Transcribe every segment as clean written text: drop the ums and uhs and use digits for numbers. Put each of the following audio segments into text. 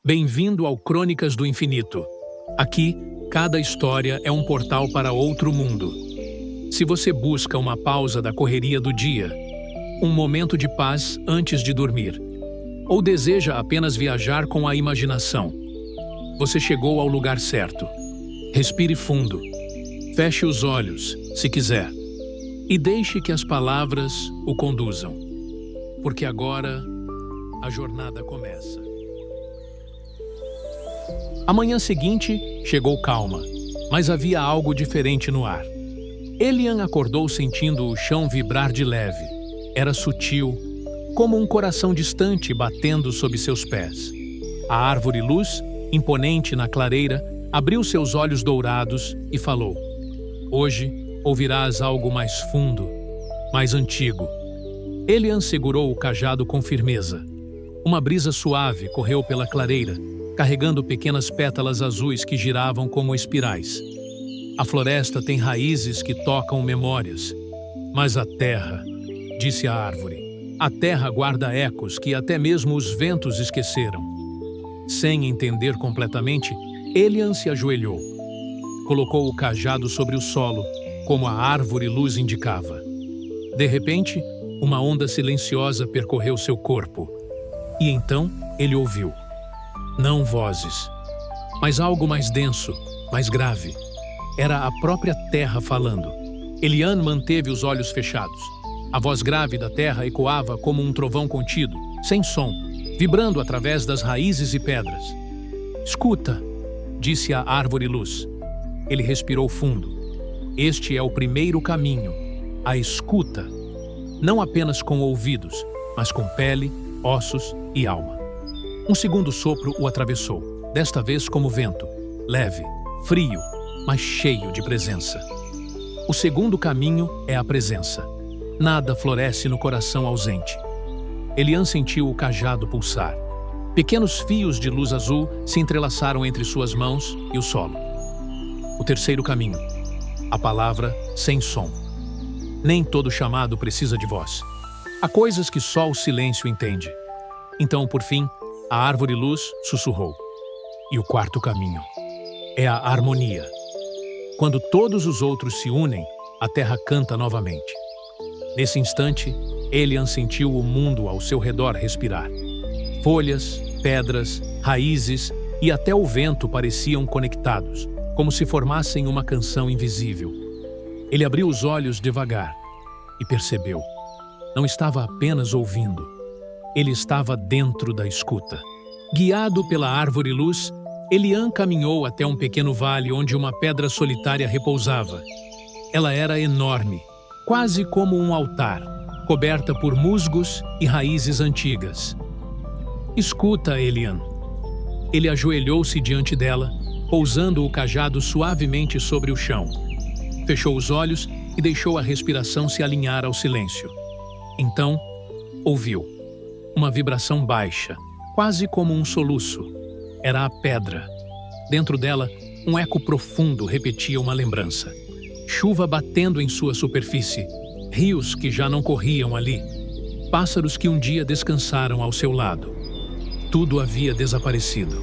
Bem-vindo ao Crônicas do Infinito. Aqui, cada história é um portal para outro mundo. Se você busca uma pausa da correria do dia, um momento de paz antes de dormir, ou deseja apenas viajar com a imaginação, você chegou ao lugar certo. Respire fundo, feche os olhos, se quiser, e deixe que as palavras o conduzam, porque agora a jornada começa. A manhã seguinte chegou calma, mas havia algo diferente no ar. Elian acordou sentindo o chão vibrar de leve. Era sutil, como um coração distante batendo sob seus pés. A árvore luz, imponente na clareira, abriu seus olhos dourados e falou: "Hoje ouvirás algo mais fundo, mais antigo." Elian segurou o cajado com firmeza. Uma brisa suave correu pela clareira, carregando pequenas pétalas azuis que giravam como espirais. A floresta tem raízes que tocam memórias. Mas a terra, disse a árvore, a terra guarda ecos que até mesmo os ventos esqueceram. Sem entender completamente, Elian se ajoelhou. Colocou o cajado sobre o solo, como a árvore luz indicava. De repente, uma onda silenciosa percorreu seu corpo. E então ele ouviu. Não vozes, mas algo mais denso, mais grave. Era a própria terra falando. Elian manteve os olhos fechados. A voz grave da terra ecoava como um trovão contido, sem som, vibrando através das raízes e pedras. "Escuta", disse a árvore-luz. Ele respirou fundo. Este é o primeiro caminho, a escuta. Não apenas com ouvidos, mas com pele, ossos e alma. Um segundo sopro o atravessou, desta vez como vento, leve, frio, mas cheio de presença. O segundo caminho é a presença. Nada floresce no coração ausente. Elian sentiu o cajado pulsar. Pequenos fios de luz azul se entrelaçaram entre suas mãos e o solo. O terceiro caminho. A palavra sem som. Nem todo chamado precisa de voz. Há coisas que só o silêncio entende. Então, por fim, a árvore-luz sussurrou. E o quarto caminho é a harmonia. Quando todos os outros se unem, a terra canta novamente. Nesse instante, Elian sentiu o mundo ao seu redor respirar. Folhas, pedras, raízes e até o vento pareciam conectados, como se formassem uma canção invisível. Ele abriu os olhos devagar e percebeu. Não estava apenas ouvindo. Ele estava dentro da escuta. Guiado pela árvore-luz, Elian caminhou até um pequeno vale onde uma pedra solitária repousava. Ela era enorme, quase como um altar, coberta por musgos e raízes antigas. "Escuta, Elian." Ele ajoelhou-se diante dela, pousando o cajado suavemente sobre o chão. Fechou os olhos e deixou a respiração se alinhar ao silêncio. Então, ouviu. Uma vibração baixa, quase como um soluço. Era a pedra. Dentro dela, um eco profundo repetia uma lembrança. Chuva batendo em sua superfície, rios que já não corriam ali, pássaros que um dia descansaram ao seu lado. Tudo havia desaparecido.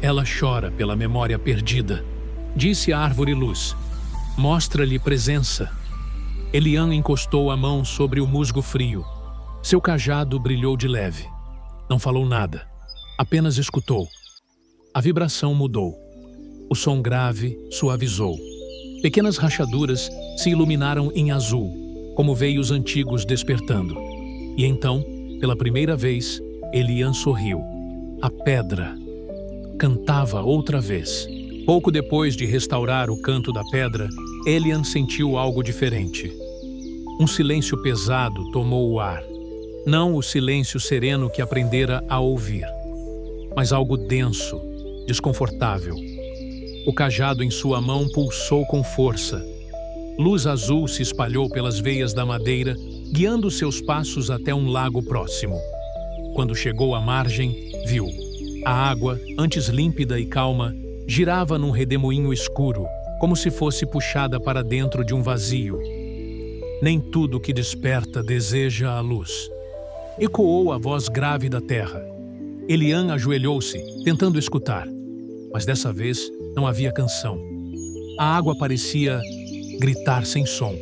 "Ela chora pela memória perdida", disse a árvore-luz. "Mostra-lhe presença." Elian encostou a mão sobre o musgo frio. Seu cajado brilhou de leve. Não falou nada, apenas escutou. A vibração mudou. O som grave suavizou. Pequenas rachaduras se iluminaram em azul, como veios antigos despertando. E então, pela primeira vez, Elian sorriu. A pedra cantava outra vez. Pouco depois de restaurar o canto da pedra, Elian sentiu algo diferente. Um silêncio pesado tomou o ar. Não o silêncio sereno que aprendera a ouvir, mas algo denso, desconfortável. O cajado em sua mão pulsou com força. Luz azul se espalhou pelas veias da madeira, guiando seus passos até um lago próximo. Quando chegou à margem, viu. A água, antes límpida e calma, girava num redemoinho escuro, como se fosse puxada para dentro de um vazio. Nem tudo que desperta deseja a luz. Ecoou a voz grave da terra. Elian ajoelhou-se, tentando escutar. Mas dessa vez não havia canção. A água parecia gritar sem som.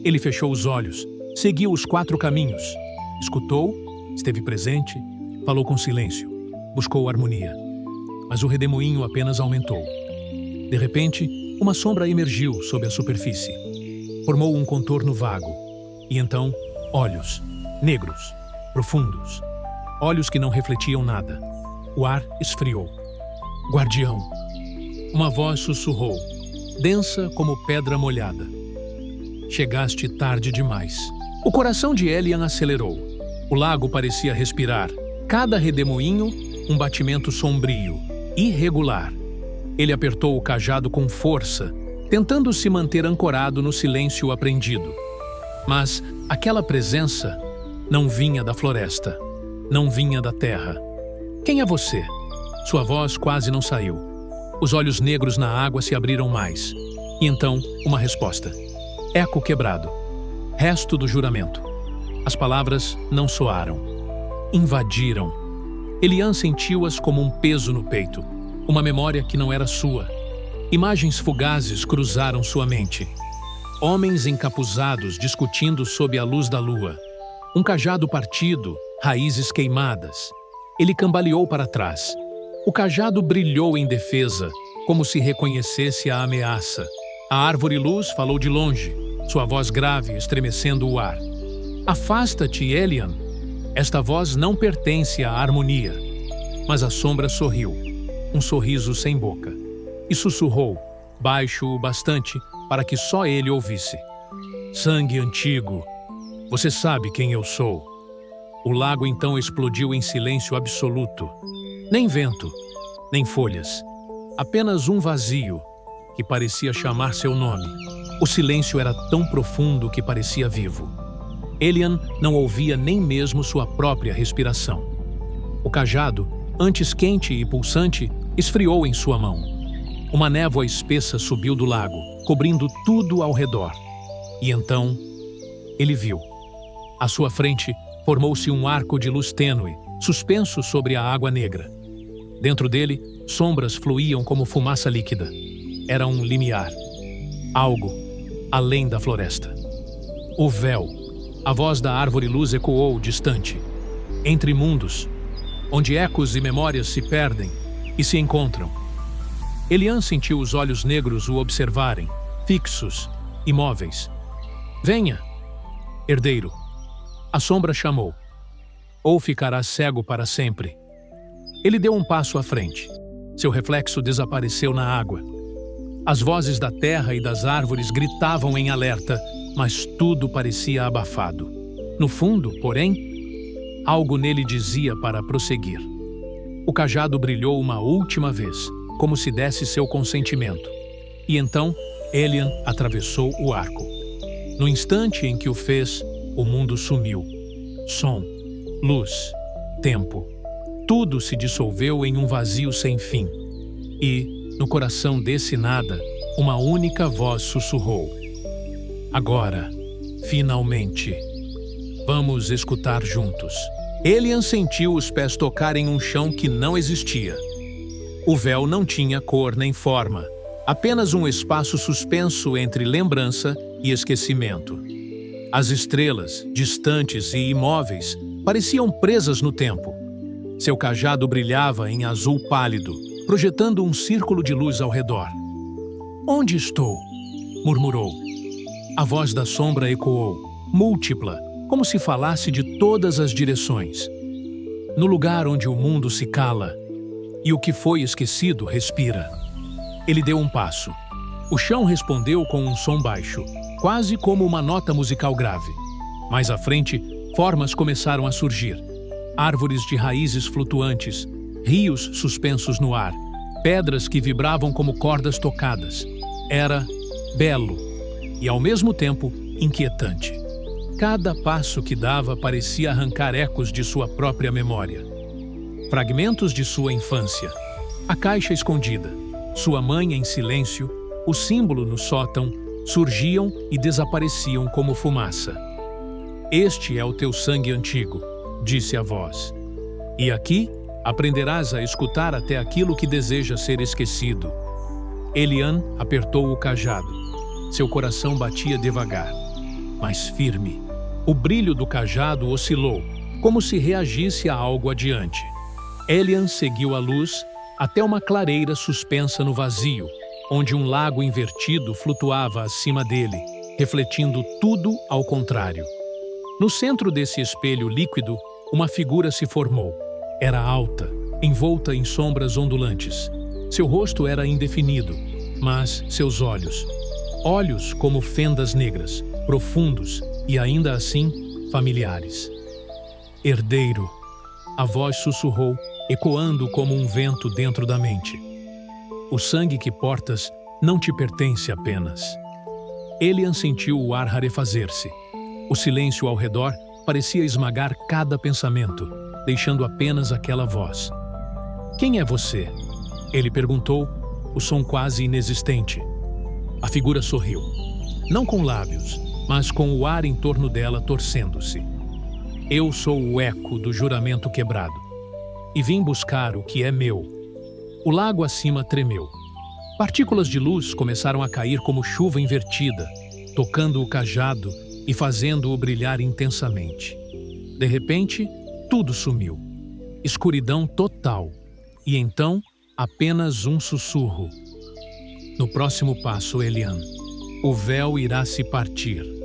Ele fechou os olhos, seguiu os 4 caminhos. Escutou, esteve presente, falou com silêncio, buscou harmonia. Mas o redemoinho apenas aumentou. De repente, uma sombra emergiu sob a superfície. Formou um contorno vago. E então, olhos, negros, profundos. Olhos que não refletiam nada. O ar esfriou. Guardião. Uma voz sussurrou, densa como pedra molhada. Chegaste tarde demais. O coração de Elian acelerou. O lago parecia respirar. Cada redemoinho, um batimento sombrio, irregular. Ele apertou o cajado com força, tentando se manter ancorado no silêncio aprendido. Mas aquela presença não vinha da floresta, não vinha da terra. Quem é você? Sua voz quase não saiu. Os olhos negros na água se abriram mais. E então, uma resposta. Eco quebrado. Resto do juramento. As palavras não soaram. Invadiram. Elian sentiu-as como um peso no peito. Uma memória que não era sua. Imagens fugazes cruzaram sua mente. Homens encapuzados discutindo sob a luz da lua. Um cajado partido, raízes queimadas. Ele cambaleou para trás. O cajado brilhou em defesa, como se reconhecesse a ameaça. A árvore-luz falou de longe, sua voz grave estremecendo o ar. Afasta-te, Elian. Esta voz não pertence à harmonia. Mas a sombra sorriu, um sorriso sem boca, e sussurrou, baixo o bastante para que só ele ouvisse. Sangue antigo, você sabe quem eu sou. O lago então explodiu em silêncio absoluto. Nem vento, nem folhas. Apenas um vazio que parecia chamar seu nome. O silêncio era tão profundo que parecia vivo. Elian não ouvia nem mesmo sua própria respiração. O cajado, antes quente e pulsante, esfriou em sua mão. Uma névoa espessa subiu do lago, cobrindo tudo ao redor. E então, ele viu. À sua frente, formou-se um arco de luz tênue, suspenso sobre a água negra. Dentro dele, sombras fluíam como fumaça líquida. Era um limiar. Algo além da floresta. O véu. A voz da árvore-luz ecoou distante. Entre mundos, onde ecos e memórias se perdem e se encontram. Elian sentiu os olhos negros o observarem, fixos, imóveis. Venha, herdeiro. A sombra chamou. Ou ficarás cego para sempre. Ele deu um passo à frente. Seu reflexo desapareceu na água. As vozes da terra e das árvores gritavam em alerta, mas tudo parecia abafado. No fundo, porém, algo nele dizia para prosseguir. O cajado brilhou uma última vez, como se desse seu consentimento. E então, Elian atravessou o arco. No instante em que o fez, o mundo sumiu. Som, luz, tempo. Tudo se dissolveu em um vazio sem fim. E, no coração desse nada, uma única voz sussurrou. Agora, finalmente, vamos escutar juntos. Elian sentiu os pés tocarem um chão que não existia. O véu não tinha cor nem forma, apenas um espaço suspenso entre lembrança e esquecimento. As estrelas, distantes e imóveis, pareciam presas no tempo. Seu cajado brilhava em azul pálido, projetando um círculo de luz ao redor. Onde estou? Murmurou. A voz da sombra ecoou, múltipla, como se falasse de todas as direções. No lugar onde o mundo se cala, e o que foi esquecido respira. Ele deu um passo. O chão respondeu com um som baixo, quase como uma nota musical grave. Mais à frente, formas começaram a surgir. Árvores de raízes flutuantes, rios suspensos no ar, pedras que vibravam como cordas tocadas. Era belo e, ao mesmo tempo, inquietante. Cada passo que dava parecia arrancar ecos de sua própria memória. Fragmentos de sua infância. A caixa escondida, sua mãe em silêncio, o símbolo no sótão, surgiam e desapareciam como fumaça. Este é o teu sangue antigo, disse a voz. E aqui Aprenderás a escutar até aquilo que deseja ser esquecido. Elian apertou o cajado. Seu coração batia devagar, mas firme. O brilho do cajado oscilou, como se reagisse a algo adiante. Elian seguiu a luz até uma clareira suspensa no vazio, onde um lago invertido flutuava acima dele, refletindo tudo ao contrário. No centro desse espelho líquido, uma figura se formou. Era alta, envolta em sombras ondulantes. Seu rosto era indefinido, mas seus olhos como fendas negras, profundos e ainda assim familiares. Herdeiro, a voz sussurrou, ecoando como um vento dentro da mente. O sangue que portas não te pertence apenas. Elian sentiu o ar rarefazer-se. O silêncio ao redor parecia esmagar cada pensamento, deixando apenas aquela voz. Quem é você? Ele perguntou, o som quase inexistente. A figura sorriu. Não com lábios, mas com o ar em torno dela torcendo-se. Eu sou o eco do juramento quebrado. E vim buscar o que é meu. O lago acima tremeu. Partículas de luz começaram a cair como chuva invertida, tocando o cajado e fazendo-o brilhar intensamente. De repente, tudo sumiu. Escuridão total. E então, apenas um sussurro. No próximo passo, Elian, o véu irá se partir.